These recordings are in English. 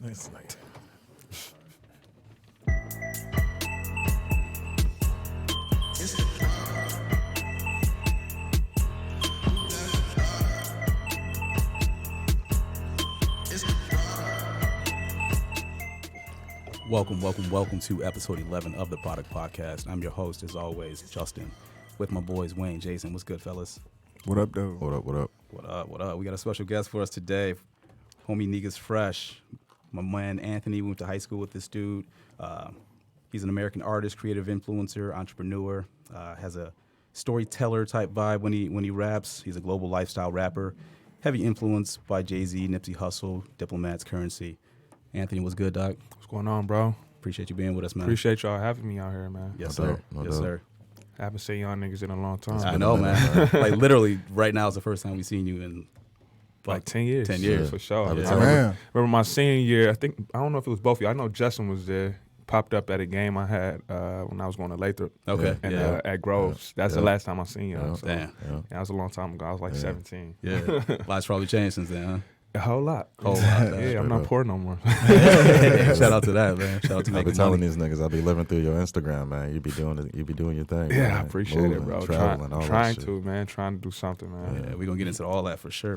It's like Welcome to episode 11 of the Product Podcast. I'm your host, as always, Justin, with my boys Wayne, Jason. What's good, fellas? what up, though? What up? We got a special guest for us today. Homie Niggas Fresh. My man Anthony, we went to high school with this dude. He's an American artist, creative influencer, entrepreneur. Has a storyteller type vibe when he raps. He's a global lifestyle rapper. Heavy influence by Jay-Z, Nipsey Hussle, Diplomats, Currency. Anthony, what's good, Doc? What's going on, bro? Appreciate you being with us, man. Appreciate y'all having me out here, man. Yes, No sir. doubt, no Yes, doubt. sir. I haven't seen y'all niggas in a long time. I know, man. Like, literally, right now is the first time we've seen you in Like 10 years. 10 years. For sure. By the Yeah. time- Remember my senior year, I don't know if it was both of you. I know Justin was there. Popped up at a game I had when I was going to Lathrop. Okay. And Yeah. At Groves. That's the Yeah. last time I seen y'all. Yeah. So, Damn. Yeah. that was a long time ago. I was like 17. Yeah. Life's probably changed since then, huh? A whole lot. Whole lot. Yeah, I'm not poor no more. Shout out to that, man. Shout out to I be making telling money. these niggas, I be living through your Instagram, man. You be doing your thing. Yeah, man. I appreciate Moving, it, bro. Traveling, all that Trying shit. to, man. Trying to do something, man. Yeah, we're going to get into all that for sure.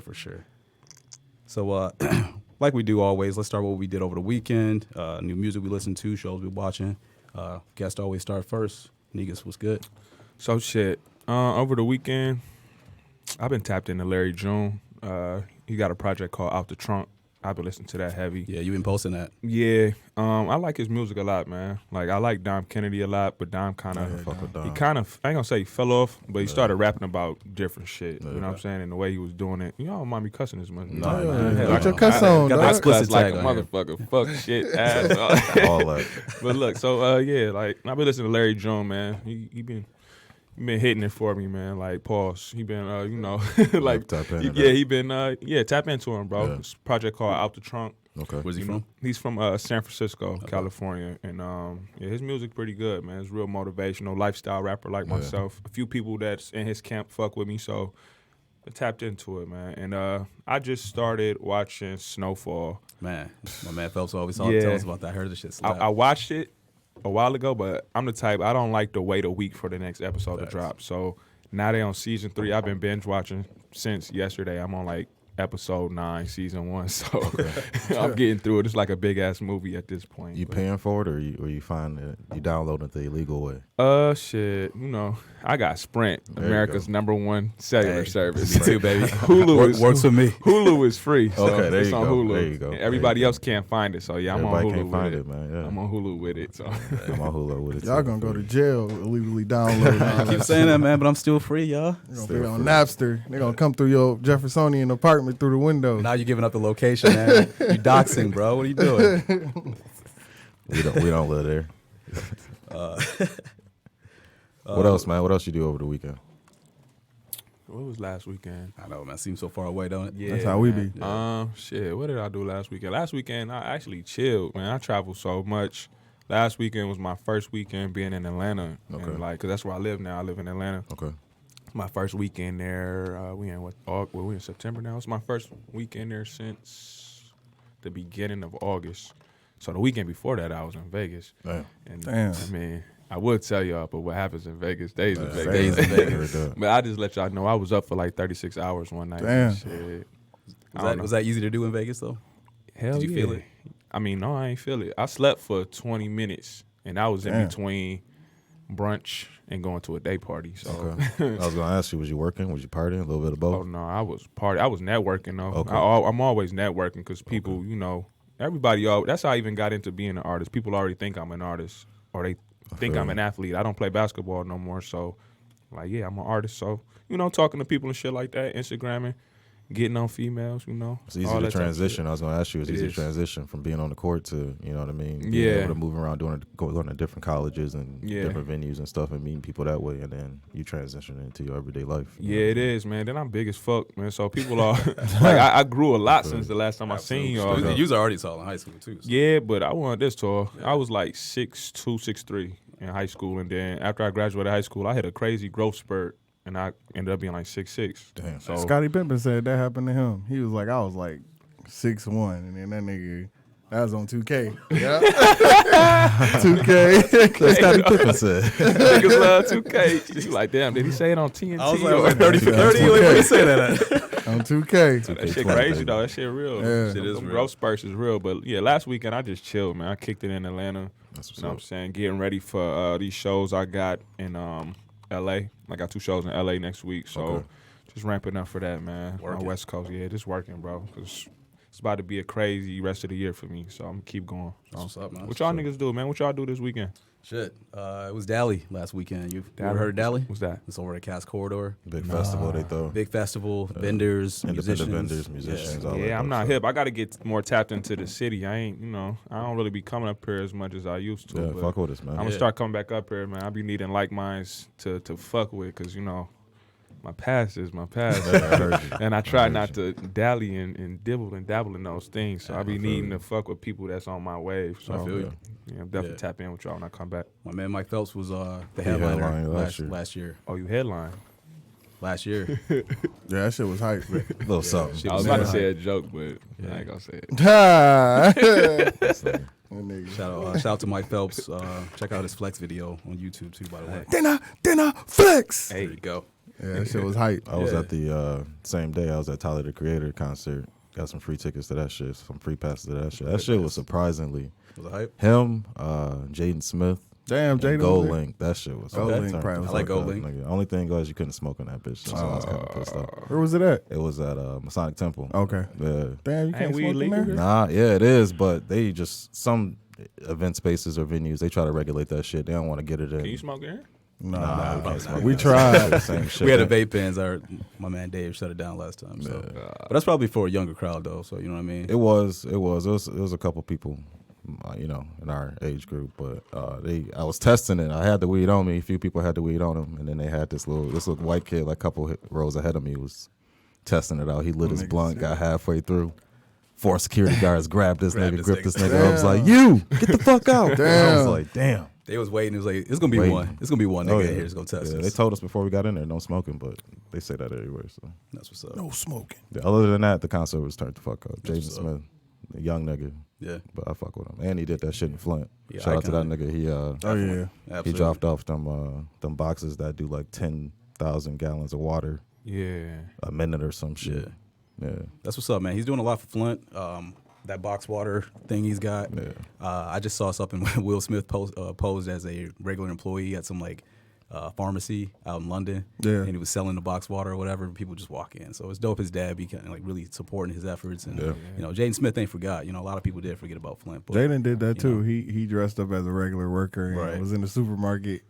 So, like we do always, let's start with what we did over the weekend. New music we listened to, shows we watching. Guest always start first. Niggas, what's good? So shit. Over the weekend, I've been tapped into Larry June. He got a project called Out the Trunk. I've been listening to that heavy. Yeah, you been posting that. Yeah. I like his music a lot, man. Like I like Dom Kennedy a lot, but Dom kind of Fuck with Dom. he kind of I ain't gonna say he fell off, but he started rapping about different shit. You know what I'm Yeah. saying? And the way he was doing it. You don't mind me cussing as much. No, Yeah, man. yeah. Hell Put your no. cuss I on, got dog. the explicit like a tag on here. motherfucker. Fuck shit ass. All that. But look, so yeah, like I've been listening to Larry June, man. He been hitting it for me, man. Like pause. He been you know like Tap into that. he been tap into him, bro. Yeah. It's a project called Out the Trunk. Okay. Where's he You from? know, he's from San Francisco, California, and yeah, his music pretty good, man. It's real motivational, lifestyle rapper like Yeah. myself. A few people that's in his camp fuck with me, so I tapped into it, man. And I just started watching Snowfall. Man, my man Phelps always Yeah. tell us about that. I heard the shit slap. I watched it a while ago, but I'm the type I don't like to wait a week for the next episode Facts. to drop. So now they on season 3. I've been binge watching since yesterday. I'm on like episode 9, season 1. So I'm getting through it. It's like a big ass movie at this point. You but- paying for it, or you find it? You downloading it the illegal way? Shit, you know, I got Sprint, There you America's go. #1 cellular Hey, service. me too, baby. Hulu Works for me. Hulu is free. So Okay, there it's you on go. Hulu. There you go. And There everybody you go. else can't find it, so yeah, I'm Everybody on Hulu can't find with it, man. Yeah. I'm on Hulu with it. So I'm on Hulu with it. Y'all too. gonna go to jail illegally downloading all I keep that. saying that, man, but I'm still free, y'all. You're gonna Still be on free. Napster. They're gonna come through your Jeffersonian apartment through the window. Now you're giving up the location, man. You doxing, bro. What are you doing? We don't live there. What else, man? What else you do over the weekend? what was last weekend? I know, man. Seems so far away, don't it? Yeah, That's how we man. be. Shit, what did I do last weekend? Last weekend I actually chilled, man. I traveled so much. Last weekend was my first weekend being in Atlanta, Okay. and like, cause that's where I live now. I live in Atlanta. Okay. My first weekend there. We in September now. It's my first weekend there since the beginning of August. So the weekend before that, I was in Vegas. Damn. And Damn. I mean, I would tell y'all, but what happens in Vegas stays in Vegas. Stays in Vegas. Very dope. But I just let y'all know I was up for like 36 hours one night. Damn. Shit. Was that easy to do in Vegas, though? Hell Did you yeah. feel it? I mean, no, I ain't feel it. I slept for 20 minutes, and I was in Damn. between brunch and going to a day party. So, Okay. I was gonna ask you, was you working? Was you partying? A little bit of both. oh no, I was networking though. Okay. I'm always networking because people, you know, everybody. That's how I even got into being an artist. People already think I'm an artist, or they think I'm an athlete. I don't play basketball no more, so like, yeah, I'm an artist. So, you know, talking to people and shit like that, Instagramming, getting on females, you know. It's easy all to that type of transition. shit. I was going to ask you, it's It easy is. to transition from being on the court to, you know what I mean? Being Yeah. able to move around, going to different colleges and Yeah. different venues and stuff and meeting people that way. And then you transition into your everyday life. Yeah, it is, man. Then I'm big as fuck, man. So people are like, I grew a lot since the last time I seen y'all. You was already tall in high school, too. So. Yeah, but I wasn't this tall. I was like 6'2", 6'3" in high school, and then after I graduated high school, I hit a crazy growth spurt, and I ended up being like 6'6". Damn. So Scottie Pippen said that happened to him. He was like, I was like 6'1", and then that That was on 2K. Yeah. 2K. That's Scottie Pippen said. Niggas love 2K. You like, damn, did he say it on TNT? I was like 30 for 30. Where did you say that at? On 2K. That shit crazy though. That shit real. Yeah. Shit is Them real. growth spurts is real. But yeah, last weekend I just chilled, man. I kicked it in Atlanta. That's what's You know what I'm up. saying? Getting ready for these shows I got in LA. I got 2 shows in LA next week. So Okay. just ramping up for that, man. Working. On West Coast. Yeah, just working, bro. 'Cause it's about to be a crazy rest of the year for me. So I'm gonna keep going. So, That's what's up, man. what y'all niggas do, man? What y'all do this weekend? Shit. It was Dally last weekend. You ever Dally? heard of Dally? What's that? It's over at Cass Corridor. Big festival they throw. Big festival, vendors, Independent musicians. vendors, musicians. Yeah. all that Yeah, I'm dope not stuff. hip. I got to get more tapped into the city. I ain't, I don't really be coming up here as much as I used to. Yeah, but fuck with us, man. I'm gonna Yeah. start coming back up here, man. I be needing like minds to fuck with, cause my past is my past, Yeah, I heard you. and I try heard not to dally and dibble and dabble in those things. So I be feel needing you. to fuck with people that's on my wave. So I feel you. yeah, definitely Yeah. tap in with y'all when I come back. My man Mike Phelps was the He headliner headlined last year. Oh, you headline? Last year. Yeah, that shit was hype. Little something. shit I was was about to hype. say a joke, but I ain't gonna say it. That nigga. Shout out to Mike Phelps. Check out his flex video on YouTube too, by the way. Dinner, flex. There you go. Yeah, that shit was hype. I was Yeah. at the same day. I was at Tyler the Creator concert. Got some free tickets to that shit. Some free passes to that shit. That shit was surprisingly Was it hype? him, Jaden Smith, Damn, and Jaden. Gold was there. Link. That shit was Gold turned Link the probably was fuck I like Gold up, Link. nigga. Only thing was you couldn't smoke on that bitch. So I was kind of pissed off. Where was it at? It was at Masonic Temple. Okay. Yeah. Damn, you can't we smoke in illegal there? here? Nah, yeah, it is, but they just some event spaces or venues they try to regulate that shit. They don't want to get it in. Can you smoke in here? Nah, we can't smoke. we that. tried. The same shit. We had a vape bans. My man Dave shut it down last time. So, but that's probably for a younger crowd though. So you know what I mean. It was a couple people, in our age group, but I was testing it. I had the weed on me. A few people had the weed on them, and then they had this little white kid, like a couple rows ahead of me, was testing it out. He lit his blunt, got halfway through. 4 security guards grabbed this nigga, gripped this nigga. I was like, "You get the fuck out!" I was like, "Damn." They was waiting. It was like it's gonna be Waiting. one. It's gonna be one nigga Oh, in yeah. here that's gonna test Yeah, us. they told us before we got in there, no smoking, but they say that everywhere. So That's what's up. No smoking. yeah, other than that, the concert was turned the fuck up. Jaden what's up. Smith, a young nigga, Yeah. but I fuck with him, and he did that shit in Flint. Yeah, Shout out to that iconic. nigga. He Oh, yeah. Absolutely. he dropped off them boxes that do like 10,000 gallons of water Yeah. a minute or some shit. Yeah, That's what's up, man. He's doing a lot for Flint. That box water thing he's got. yeah. I just saw something where Will Smith posed as a regular employee at some pharmacy out in London. Yeah. And he was selling the box water or whatever. And people just walk in. So it's dope. His dad be kind of really supporting his efforts. And Jaden Smith ain't forgot. A lot of people did forget about Flint. But, Jaden did that you too. know. He dressed up as a regular worker and Right. was in the supermarket.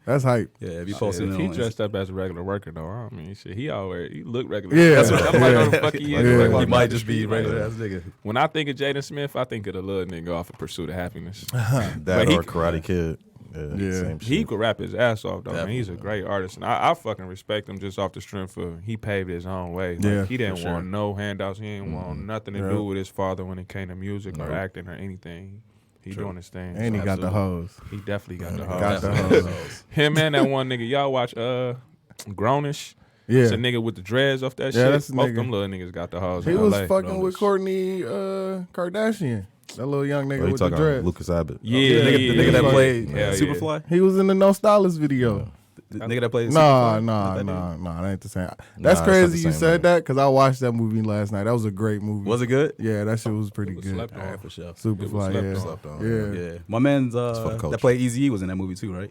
That's hype. Yeah, if you Shit, posted if it he on dressed up as a regular worker though, I mean, shit, he look regular. Yeah. That's what I'm like, oh, the fuck he is. Yeah. Like, he walking might down just the be street, regular like, ass nigga. When I think of Jaden Smith, I think of the little nigga off of Pursuit of Happiness. That But he- or Karate Kid. Yeah. Same He shit. could rap his ass off though, man. Definitely. He's a great artist, and I fucking respect him just off the strength of he paved his own way. Like, Yeah, he didn't for sure. want no handouts. He didn't want nothing to Yeah. do with his father when it came to music or Nope. acting or anything. He doing his thing. And he so got the hose. he definitely got the Got hoes. the hose. Him and that one nigga, y'all watch Grownish. Yeah. It's a nigga with the dreads off that Yeah, shit. that's the Both nigga. them little niggas got the hoes. He in was LA. fucking with Courtney Kardashian. That little young nigga Oh, you with the talking dread. about Lucas Abbott? Yeah, The nigga that yeah. played Hell yeah. Superfly? He was in the No Stylist video. The nigga that played Nah, Superfly? nah, That nah, nigga? nah. That ain't the same. Nah, That's it's not crazy the you same said nigga. that because I watched that movie last night. That was a great movie. Was it good? Yeah, that shit was pretty was good. slept All on. right, for sure. Superfly, It yeah. was slept on. Yeah, Yeah. My man's for the culture. that played Eazy-E was in that movie too, right?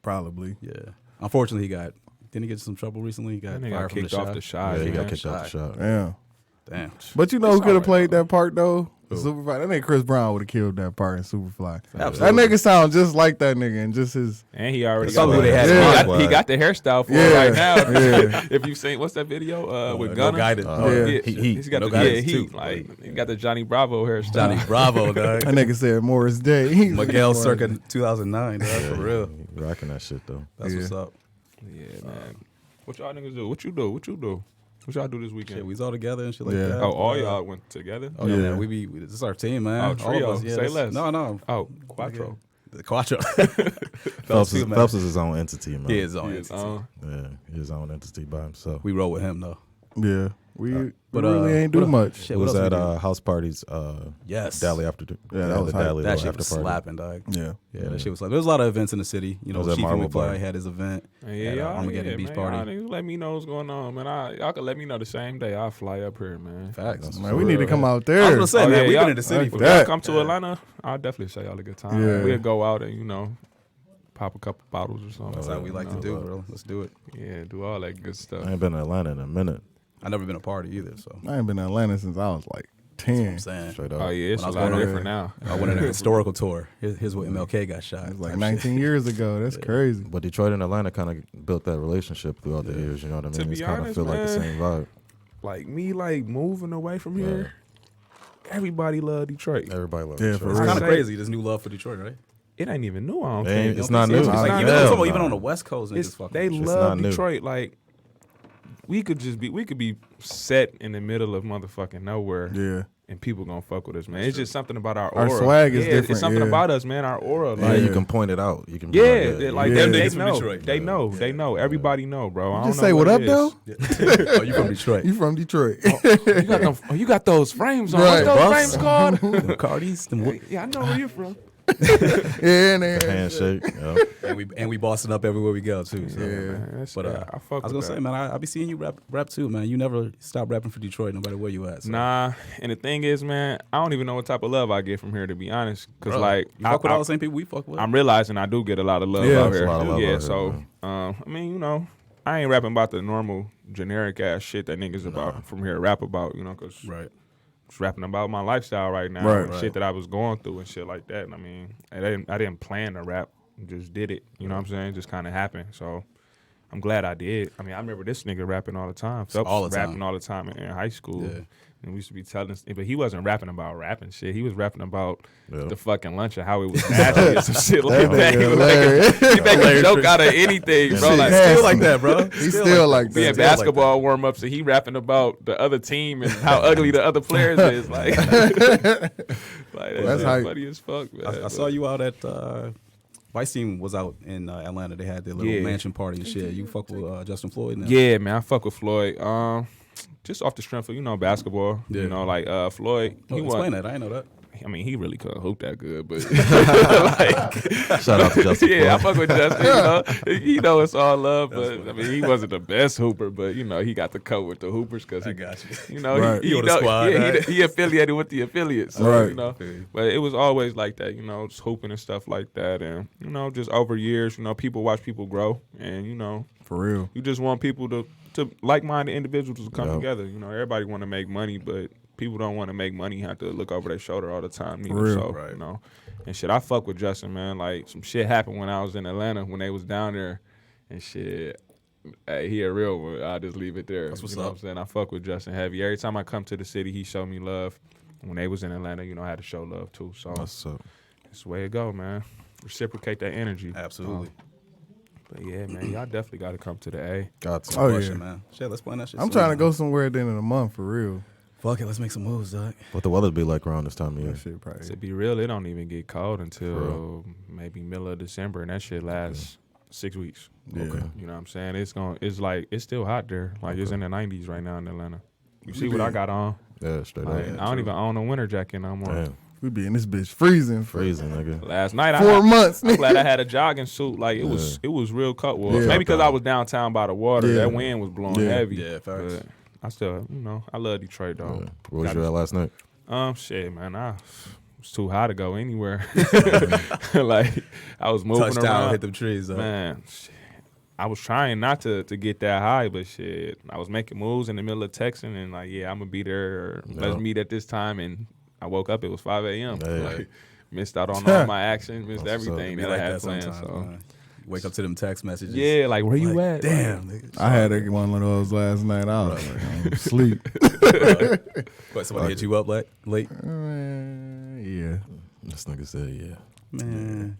probably. Yeah. Unfortunately, didn't he get in some trouble recently? He got That nigga fired got from kicked the off shop. the shot. Yeah, he man. got kicked off the shot. Damn. Damn. But you know who It's could have alright, played though. that part though? Who? Superfly. That nigga Chris Brown would have killed that part in Superfly. That Absolutely. nigga sound just like that nigga and just his. And he already That's got, why the, they had he, him. got, he got the hairstyle for Yeah, it right now. yeah. If you seen what's that video with No Gunna? guidance. Yeah. He's got No the guidance, he too. like he got the Johnny Bravo hairstyle. Johnny Bravo, dog. That nigga said Morris Day. He's Miguel Morris circa Day. 2009, dog, for real. He rocking that shit though. That's what's up. Yeah, man. What y'all niggas do? What you do? What you do? What y'all do this weekend? Shit, we was all together and shit like Yeah. that. Oh, all y'all went together? Oh, yeah, Yeah. man. This is our team, man. Oh, All trio. of us, yeah, Say this- less. No. Oh, Quattro. The Quattro. Phelps too, man. Phelps is his own entity, man. He is on He it. is on. Yeah, his own entity by himself. We roll with him, though. Yeah. We But, really ain't do much. Shit, It what was else at we do? house parties. Yes. Dally after. Yeah, that was hype. Dally That little shit after was party. slapping, dog. Yeah. Yeah, that shit was like. There was a lot of events in the city. You know, was at Chief Marble McFly Bar. had his event Yeah, at y'all, Armageddon yeah, Beach man, Party. Y'all niggas let me know what's going on, man. Y'all can let me know the same day. I'll fly up here, man. Facts. Man, we need to come out there. I was gonna say, Oh, man, yeah, we've y'all- been in the city if for y'all that. come to Atlanta, I'll definitely say y'all a good time. Yeah. We'll go out and, pop a couple bottles or something. That's how we like to You do, know? bro. Let's do it. Yeah, do all that good stuff. I ain't been to Atlanta in a minute. I never been a party either, so I ain't been to Atlanta since I was like 10. I'm saying. Straight up. Oh, yeah, it's When a I was lot going different now. I went on a historical tour. Here's where MLK got shot. It was like type 19 years ago. That's crazy. But Detroit and Atlanta kind of built that relationship throughout the years. You know what I mean? To be It's kind of honest, feel like the man, same vibe. Like, me, moving away from here, everybody love Detroit. Everybody loves Yeah, Detroit. for It's real. kind of Say- crazy. This new love for Detroit, right? It ain't even new, I don't It ain't- think. it's You don't not think new. so? It's Like, not even, new. I'm talking about Hell even no. on the West Coast, niggas fucking They with shit. love not new. Detroit. Like, we could be set in the middle of motherfucking nowhere. Yeah. And people gonna fuck with us, man. It's just something about our Our aura. swag is Yeah, different, It's something yeah. about us, man. Our aura, Yeah, like, you can point it out. You can be yeah, like, like Yeah. they Niggas from know, Detroit. they know, they know. Everybody know, bro. I don't Just know say what up, it though. is. Oh, you from Detroit? You from Detroit. You got those frames on. Right. What's those Buffs. frames called? Them Cardis, them Yeah, I know where you're from. yeah, and then. handshake. Yeah. and we bossing up everywhere we go too. So. Yeah. Man, that's- But yeah, I fuck I was with gonna say, that. man, I be seeing you rap too, man. You never stop rapping for Detroit, no matter where you at. So. Nah, and the thing is, man, I don't even know what type of love I get from here, to be honest. Because, Bro, like, you fuck with all the same people we fuck with. I'm realizing I do get a lot of love Yeah, out it's a here. lot of love yeah, out here, so man. I mean, I ain't rapping about the normal generic ass shit that niggas about from here rap about, because right. just rapping about my lifestyle right now, Right. and shit that I was going through and shit like that. And I mean, I didn't plan to rap, just did it. You know what I'm saying? Just kind of happened. So I'm glad I did. I mean, I remember this nigga rapping all the time. Phelps All the time. rapping all the time in high school. Yeah. And we used to be telling, but he wasn't rapping about rapping shit. He was rapping about Yeah. the fucking lunch and how it was nasty or some shit like That that. nigga He would hilarious. make a joke out of anything, bro. Like, Nasty. Still like that, bro. He's still like we that. had basketball warm ups and he rapping about the other team and how ugly the other players is. Like, that's hype. funny as fuck, man. I saw you out at Vice Team was out in Atlanta. They had their little Yeah. mansion party and shit. You fuck with Justin Floyd now? Yeah, man, I fuck with Floyd. Just off the strength of basketball. Yeah. Like Floyd. Oh, He explain won. that. I didn't know that. I mean, he really couldn't hoop that good, but Shout out to Justin. yeah, I Floyd. fuck with Justin. It's all love, but I mean, he wasn't the best hooper, but he got the coat with the hoopers because he got you. Right. He on the squad, right? he affiliated with the affiliate, so Right. But it was always like that, just hooping and stuff like that, and just over years, people watch people grow, and For real. you just want people to like-minded individuals to come Yep. together. Everybody want to make money, but people don't want to make money have to look over their shoulder all the time. Either. real. So, Right. and shit, I fuck with Justin, man. Like, some shit happened when I was in Atlanta when they was down there, and shit. Hey, he a real one. I'll just leave it there. That's what's you know up. what I'm saying? I fuck with Justin heavy. Every time I come to the city, he showed me love. When they was in Atlanta, I had to show love too. So What's up? that's the way it go, man. Reciprocate that energy. Absolutely. But yeah, man, y'all definitely got to come to the A. Got to. Oh, Question, yeah. man. Shit, let's plan that shit. I'm soon, trying to man. go somewhere at the end of the month, for real. Fuck it, let's make some moves, dog. What the weather be like around this time of year? That shit probably. To be real, it don't even get cold until real. maybe middle of December, and that shit lasts 6 weeks. Yeah. Okay. You know what I'm saying? It's still hot there. Like, it's in the 90s right now in Atlanta. You see We what be- I got on? Yeah, straight Like, up. I don't even own a winter jacket no more. Damn, We be in this bitch freezing for freezing, nigga. Last night, 4 months. I'm glad I had a jogging suit. Like, it was real cold. Well, Yeah. maybe because I was downtown by the water. Yeah. That wind was blowing Yeah. heavy. Yeah, facts. But I still, I love Detroit, though. Yeah. Where was Gotta- you at last night? Shit, man, it was too high to go anywhere. Like, I was moving Touchdown, around. hit them trees, dog. Man, shit, I was trying not to get that high, but shit, I was making moves in the middle of texting and like, yeah, I'm gonna be there. Or let's Yeah. meet at this time. And I woke up, it was 5 a.m. Yeah. Like, missed out on all my action, missed That's what's up. everything Be that like I had that planned. sometimes, So man. Wake up to them text messages. yeah, like where you Like, at? damn, nigga. I had one of those last night. I was like, I'm asleep. What, somebody hit you up late? Yeah. This nigga said, yeah. Man.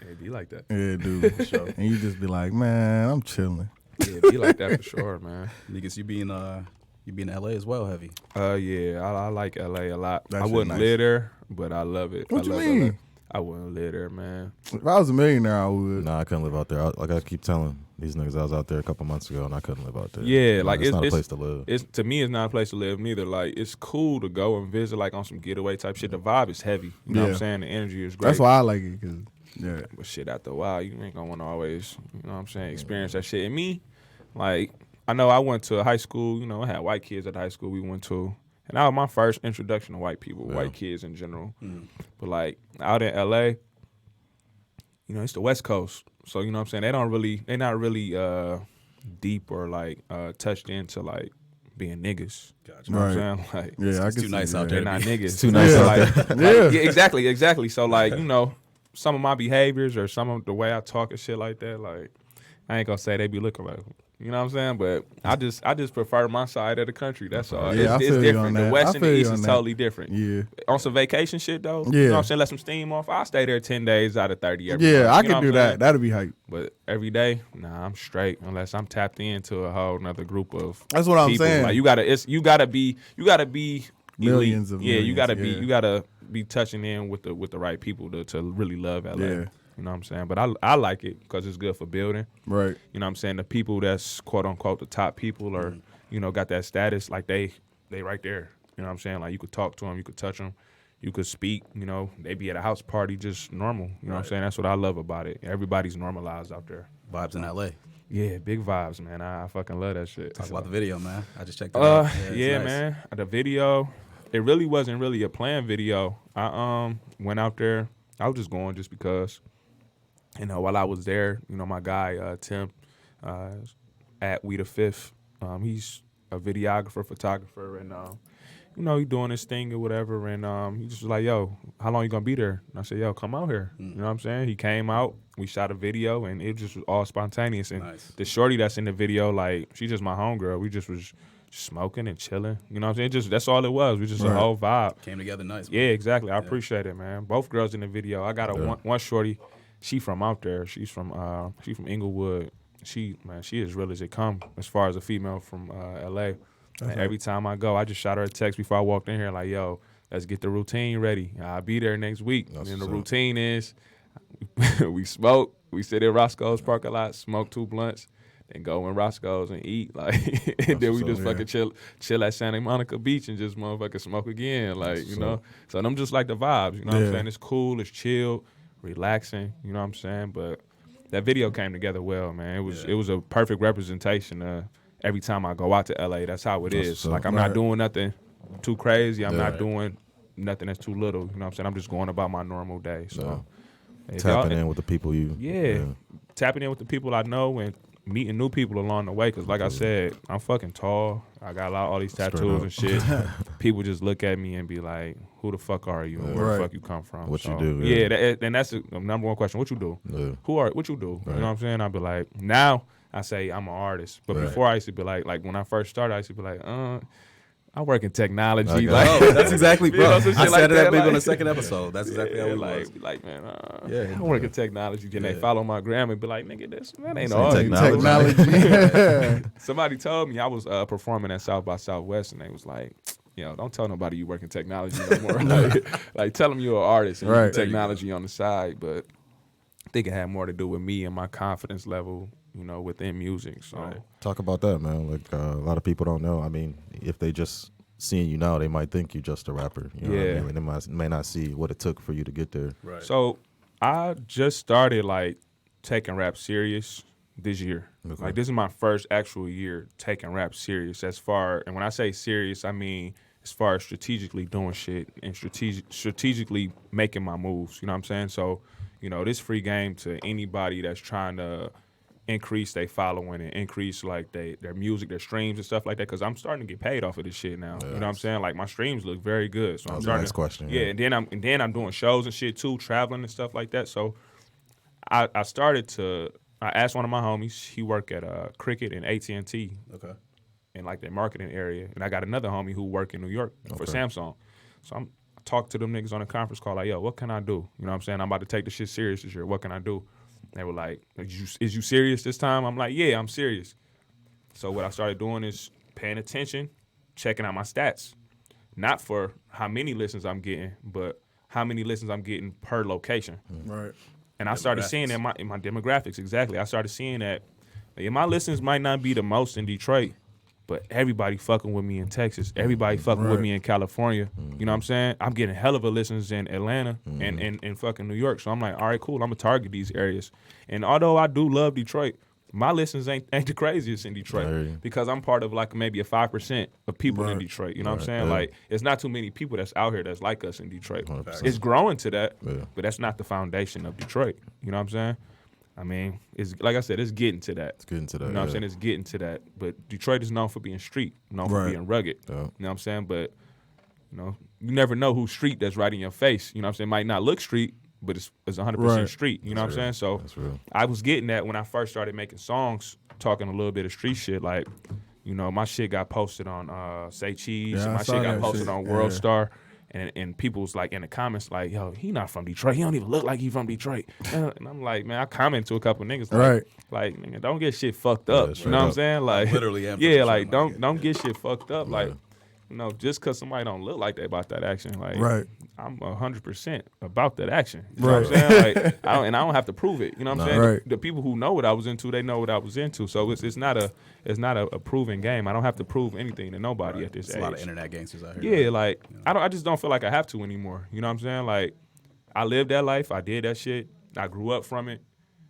Yeah, it be like that. Yeah, dude. And you just be like, man, I'm chilling. Yeah, it be like that for sure, man. Niggas, you be in LA as well, heavy. Yeah, I like LA a lot. That I shit wouldn't nice. live there, but I love it. What I you love mean? LA. I wouldn't live there, man. If I was a millionaire, I would. Nah, I couldn't live out there. Like I keep telling These niggas, I was out there a couple months ago and I couldn't live out there. Yeah, like it's not a place to live. It's to me, it's not a place to live neither. Like it's cool to go and visit, like on some getaway type shit. The vibe is heavy. You know what I'm saying? The energy is great. That's why I like it. Cause yeah, but shit, after a while, you ain't gonna want to always, you know what I'm saying, experience that shit. And me, like, I know I went to a high school. You know, I had white kids at the high school we went to, and that was my first introduction to white people, white kids in general. But like out in LA, you know, it's the West Coast. So, you know what I'm saying? They're not really deep or like touched into like being niggas. Gotcha. You know what I'm saying? Like, yeah, I It's can too see nice that. out there. they're not niggas. It's too nice out like, there. yeah, exactly. So like, you know, some of my behaviors or some of the way I talk and shit like that, like, I ain't gonna say they be looking like, you know what I'm saying? But I just prefer my side of the country. That's all. Yeah, I it's feel you on different. The that. West I and the feel you East on is that. totally different. Yeah. On some vacation shit though, Yeah. you know what I'm saying? Let some steam off. I'll stay there 10 days out of 30 every Yeah, month. I You know can what do I'm that. saying? That'll be hype. But every day, nah, I'm straight unless I'm tapped into a whole another group of That's what I'm people. saying. Like you gotta be elite. Millions of You gotta millions, you gotta be touching in with the right people to really love LA. Yeah. You know what I'm saying? But I like it because it's good for building. Right. You know what I'm saying? The people that's quote unquote the top people or you know got that status, like they right there. You know what I'm saying? Like you could talk to them, you could touch them, you could speak. You know, they be at a house party just normal. You know what I'm saying? That's what I love about it. Everybody's normalized out there. Vibes in LA. Yeah, big vibes, man. I fucking love that shit. Talk about the video, man. I just checked it out. It's nice. Man. The video, it really wasn't really a planned video. I went out there. I was just going just because. You know, while I was there, you know, my guy Tim at We the Fifth, he's a videographer, photographer, and you know, he doing his thing or whatever. And he just was like, "Yo, how long you gonna be there?" And I said, "Yo, come out here." You know what I'm saying? He came out. We shot a video, and it just was all spontaneous. And the shorty that's in the video, like, she's just my homegirl. We just was smoking and chilling. You know what I'm saying? Just that's all it was. We just a whole vibe. Came together nice. Yeah, exactly. I appreciate it, man. Both girls in the video. I got one shorty. She from out there. She's from Inglewood. She is real as it come as far as a female from LA. And every time I go, I just shot her a text before I walked in here like, "Yo, let's get the routine ready. I'll be there next week." And then the routine is we smoke, we sit in Roscoe's parking lot, smoke 2 blunts, then go in Roscoe's and eat. Like and then we just fucking chill at Santa Monica Beach and just motherfucking smoke again. Like, you know. So them just like the vibes, you know what I'm saying? It's cool, it's chill. Relaxing, you know what I'm saying? But that video came together well, man. It was a perfect representation of every time I go out to LA. That's how it is. Like I'm not doing nothing too crazy. I'm not doing nothing that's too little. You know what I'm saying? I'm just going about my normal day. So tapping in with the people tapping in with the people I know and meeting new people along the way. Because like I said, I'm fucking tall. I got all these tattoos and shit. People just look at me and be like, "Who the fuck are you? And where the fuck you come from?" What you do? And that's the number one question. What you do? Yeah. What you do? You know what I'm saying? I'll be like, now I say I'm an artist. But before I used to be like when I first started, I used to be like, I work in technology. Like, that's exactly, bro. I said like that big like, on the second episode. That's exactly how we was. Like, man, I work in technology. Then they follow my gram and be like, "Nigga, that ain't all Technology. Somebody told me I was performing at South by Southwest, and they was like, "Yo, don't tell nobody you work in technology no more. like, tell them you're an artist and you do technology on the side." But I think it had more to do with me and my confidence level, you know, within music. So talk about that, man. Like a lot of people don't know. I mean, if they just seeing you now, they might think you're just a rapper. You know what I mean? And they may not see what it took for you to get there. Right. So I just started like taking rap serious this year. Okay. Like this is my first actual year taking rap serious. And when I say serious, I mean as far as strategically doing shit and strategically making my moves. You know what I'm saying? So, you know, this free game to anybody that's trying to increase their following and increase like their music, their streams and stuff like that. Because I'm starting to get paid off of this shit now. You know what I'm saying? Like my streams look very good. So I'm starting. Next question. Yeah, and then I'm doing shows and shit too, traveling and stuff like that. So I asked one of my homies. He work at Cricket and AT&T. Okay. In like their marketing area, and I got another homie who work in New York for Samsung. So I talked to them niggas on a conference call like, "Yo, what can I do? You know what I'm saying? I'm about to take this shit serious this year. What can I do?" They were like, is you serious this time? I'm like, yeah, I'm serious. So what I started doing is paying attention, checking out my stats. Not for how many listens I'm getting, but how many listens I'm getting per location. Right. And I started seeing that in my demographics, exactly. I started seeing that Like, my listens might not be the most in Detroit, but everybody fucking with me in Texas. Everybody fucking with me in California. You know what I'm saying? I'm getting hell of a listens in Atlanta and fucking New York. So I'm like, all right, cool. I'm going to target these areas. And although I do love Detroit, my listens ain't the craziest in Detroit because I'm part of like maybe a 5% of people in Detroit. You know what I'm saying? Like, it's not too many people that's out here that's like us in Detroit. 100%. It's growing to that, but that's not the foundation of Detroit. You know what I'm saying? I mean, it's like I said, it's getting to that. It's getting to that. You know what I'm saying? It's getting to that. But Detroit is known for being street, known for being rugged. You know what I'm saying? But, you know, you never know who's street that's right in your face. You know what I'm saying? It might not look street, but it's 100% street. You know what I'm saying? So I was getting that when I first started making songs, talking a little bit of street shit. Like, you know, my shit got posted on Say Cheese. And my shit got posted on World Star. And people was like in the comments like, yo, he not from Detroit. He don't even look like he from Detroit. And I'm like, man, I comment to a couple of niggas like nigga, don't get shit fucked up. You know what I'm saying? Like, literally, like don't get shit fucked up. Like, you know, just because somebody don't look like they about that action, like, I'm 100% about that action. You know what I'm saying? Like, I don't have to prove it. You know what I'm saying? The people who know what I was into, they know what I was into. So it's not a proven game. I don't have to prove anything to nobody at this age. A lot of internet gangsters out here. Yeah, like, I just don't feel like I have to anymore. You know what I'm saying? Like, I lived that life. I did that shit. I grew up from it.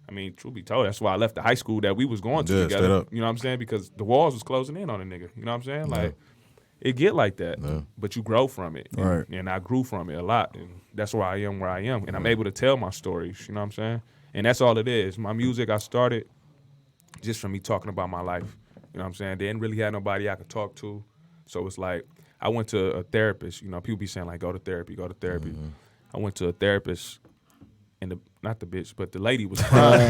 I mean, truth be told, that's why I left the high school that we was going to together. You know what I'm saying? Because the walls was closing in on a nigga. You know what I'm saying? Like, it get like that, but you grow from it. And I grew from it a lot. And that's why I am where I am. And I'm able to tell my stories, you know what I'm saying? And that's all it is. My music, I started just from me talking about my life. You know what I'm saying? Didn't really have nobody I could talk to. So it's like, I went to a therapist. You know, people be saying like, go to therapy. I went to a therapist, and not the bitch, but the lady was crying.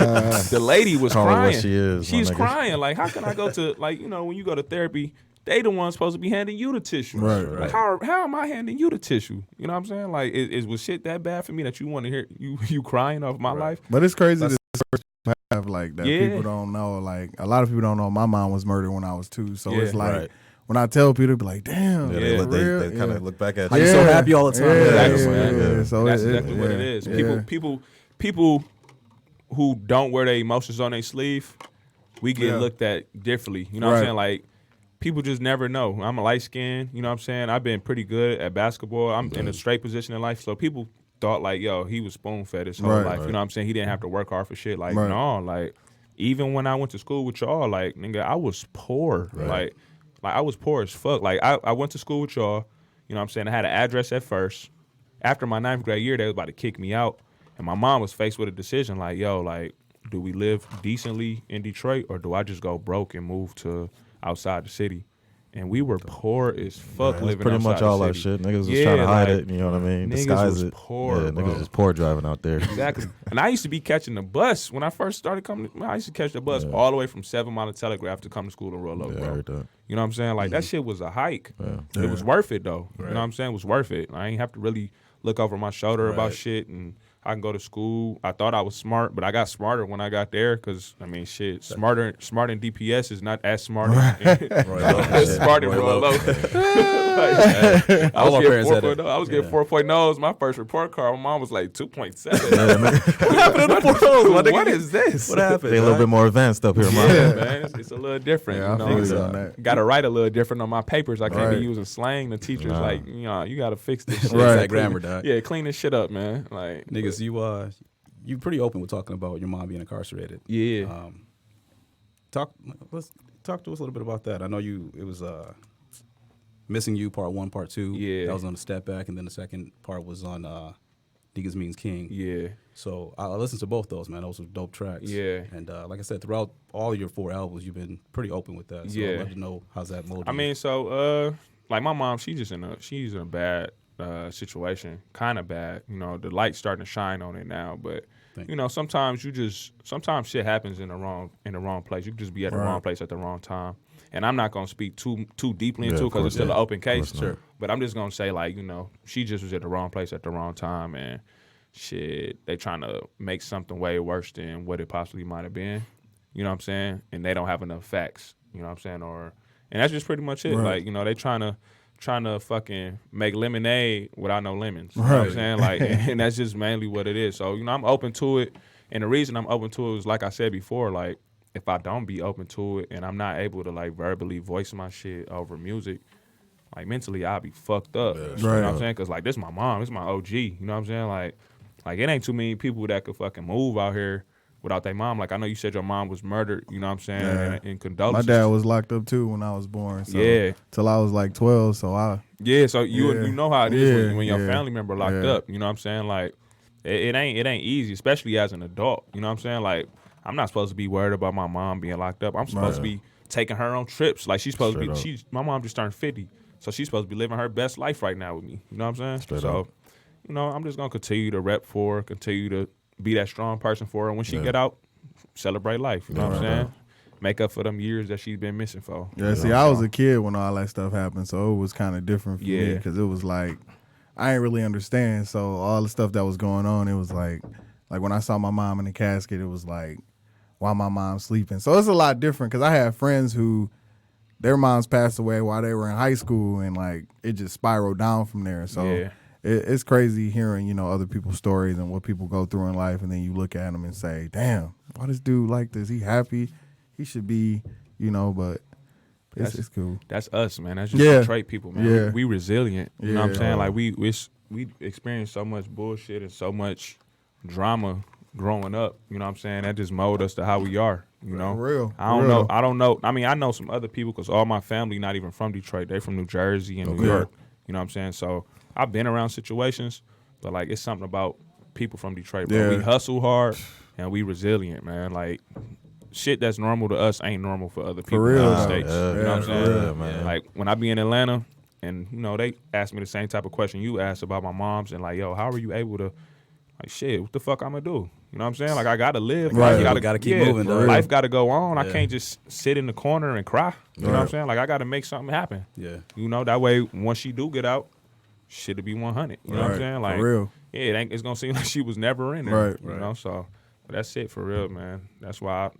The lady was crying. What she is, she's crying. Like, how can I go to, like, you know, when you go to therapy, they the ones supposed to be handing you the tissue. Like, how am I handing you the tissue? You know what I'm saying? Like, was shit that bad for me that you want to hear you crying off my life? But it's crazy to have like that. People don't know. Like, a lot of people don't know my mom was murdered when I was 2. So it's like, when I tell people, they be like, damn. They kind of look back at you. You're so happy all the time. So that's exactly what it is. People who don't wear their emotions on their sleeve, we get looked at differently. You know what I'm saying? Like, people just never know. I'm a light skin, you know what I'm saying? I've been pretty good at basketball. I'm in a straight position in life. So people thought like, yo, he was spoon fed his whole life. You know what I'm saying? He didn't have to work hard for shit. Like, no, like, even when I went to school with y'all, like, nigga, I was poor. Like I was poor as fuck. Like, I went to school with y'all, you know what I'm saying? I had an address at first. After my 9th grade year, they was about to kick me out. And my mom was faced with a decision like, yo, like, do we live decently in Detroit or do I just go broke and move to outside the city? And we were poor as fuck living pretty outside much all the that city. shit. Niggas was trying to hide it, you know what I mean? Disguise it. Poor, niggas was poor driving out there. Exactly. And I used to be catching the bus when I first started coming. I used to catch the bus all the way from 7 Mile and Telegraph to come to school and roll up, bro. You know what I'm saying? Like, that shit was a hike. It was worth it, though. You know what I'm saying? It was worth it. I ain't have to really look over my shoulder about shit, and I can go to school. I thought I was smart, but I got smarter when I got there because, I mean, shit, smart in DPS is not as smart as smart in Royal Oak. I was getting 4.0s. My first report card, my mom was like 2.7. What happened to the 4.0s? What is this? What happened? They a little bit more advanced up here, man. Man. It's a little different. You know? Got to write a little different on my papers. I can't be using slang. The teacher's like, you know, you got to fix this shit. That grammar, dog. Yeah, clean this shit up, man. Like, niggas, you pretty open with talking about your mom being incarcerated. Yeah. Let's talk to us a little bit about that. I know it was Missing You Part 1, Part 2. Yeah. That was on the Step Back, and then the second part was on Niggas Means King. Yeah. So I listened to both those, man. Those were dope tracks. Yeah. And like I said, throughout all your 4 albums, you've been pretty open with that. So I'd love to know how's that molded. I mean, so like my mom, she's in a bad situation, kind of bad. You know, the light's starting to shine on it now, but you know, sometimes shit happens in the wrong place. You can just be at the wrong place at the wrong time. And I'm not gonna speak too deeply into it because it's still an open case. Sure. But I'm just gonna say, like, you know, she just was at the wrong place at the wrong time, and shit, they trying to make something way worse than what it possibly might have been. You know what I'm saying? And they don't have enough facts. You know what I'm saying? And that's just pretty much it. Like, you know, they trying to fucking make lemonade without no lemons. You know what I'm saying? Like, and that's just mainly what it is. So, you know, I'm open to it. And the reason I'm open to it is, like I said before, like, if I don't be open to it and I'm not able to like verbally voice my shit over music, like mentally I'll be fucked up. You know what I'm saying? Cause like this my mom, this my OG. You know what I'm saying? Like it ain't too many people that could fucking move out here without their mom. Like I know you said your mom was murdered. You know what I'm saying? Yeah. And condolences. My dad was locked up too when I was born. So Yeah. Till I was like 12. So I. Yeah. So you know how it is when your yeah. family member locked up. You know what I'm saying? Like it ain't easy, especially as an adult. You know what I'm saying? Like I'm not supposed to be worried about my mom being locked up. I'm supposed to be taking her on trips. Like she's supposed to be. My mom just turned 50. So she's supposed to be living her best life right now with me. You know what I'm saying? Straight up. You know, I'm just going to continue to rep for her, continue to be that strong person for her. When she get out, celebrate life. You know what I'm saying? Make up for them years that she's been missing for. Yeah, see, I was a kid when all that stuff happened, so it was kind of different for me because it was like, I ain't really understand. So all the stuff that was going on, it was like when I saw my mom in the casket, it was like, why my mom sleeping? So it's a lot different because I had friends who their moms passed away while they were in high school, and like it just spiraled down from there. So it's crazy hearing, you know, other people's stories and what people go through in life, and then you look at them and say, damn, why this dude like this? He happy? He should be, you know, but it's cool. That's us, man. That's just Detroit people, man. Yeah. We resilient. You know what I'm saying? Like we experienced so much bullshit and so much drama growing up. You know what I'm saying? That just molded us to how we are. You know, For real. I don't know. I mean, I know some other people because all my family not even from Detroit. They're from New Jersey and New York. You know what I'm saying? So I've been around situations, but like it's something about people from Detroit. Bro. We hustle hard and we resilient, man. Like shit that's normal to us ain't normal for other people in the States. You know what I'm saying? Man. Like when I be in Atlanta and you know they ask me the same type of question you asked about my mom's and like, yo, how are you able to? Like shit, what the fuck I'm gonna do? You know what I'm saying? Like I gotta live. Right. You gotta keep moving. Though. Life gotta go on. I can't just sit in the corner and cry. You know what I'm saying? Like I gotta make something happen. Yeah. You know that way once she do get out, shit'll be 100. You know what I'm saying? Like for real. Yeah, it's gonna seem like she was never in there. Right. You know, so but that's it for real, man. That's why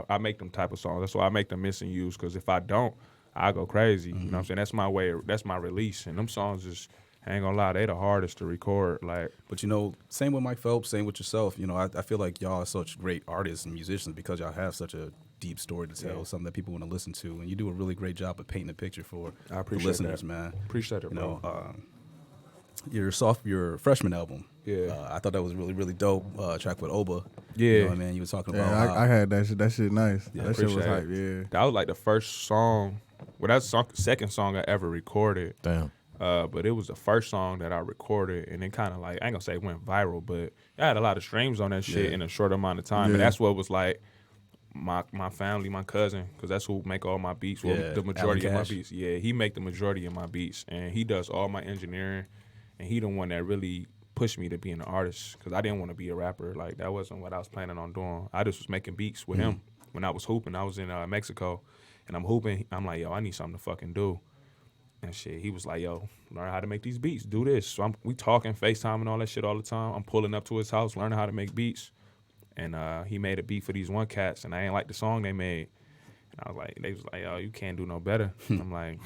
I make them type of songs. That's why I make them miss and use. Because if I don't, I go crazy. You know what I'm saying? That's my way. That's my release. And them songs just. I ain't gonna lie, they the hardest to record. Like, but you know, same with Mike Phelps, same with yourself. You know, I feel like y'all are such great artists and musicians because y'all have such a deep story to tell, something that people want to listen to, and you do a really great job of painting a picture for the listeners, man. Appreciate it, bro. You know, your freshman album. Yeah, I thought that was really, really dope. Track with Oba. Yeah, you know what I mean, you were talking about. I had that shit. That shit nice. Yeah, that shit was hype. Yeah, that was like the first song. Well, that's the second song I ever recorded. Damn. But it was the first song that I recorded, and it kind of like, I ain't gonna say it went viral, but I had a lot of streams on that shit in a short amount of time. And that's what was like my family, my cousin, because that's who make all my beats. Well, the majority of my beats. Yeah, he make the majority of my beats, and he does all my engineering, and he the one that really pushed me to be an artist, because I didn't want to be a rapper. Like, that wasn't what I was planning on doing. I just was making beats with him. When I was hooping, I was in Mexico, and I'm hooping. I'm like, yo, I need something to fucking do. And shit, he was like, yo, learn how to make these beats, do this. So we talking, FaceTime and all that shit all the time. I'm pulling up to his house, learning how to make beats. And he made a beat for these one cats, and I ain't like the song they made. And I was like, they was like, yo, you can't do no better. I'm like,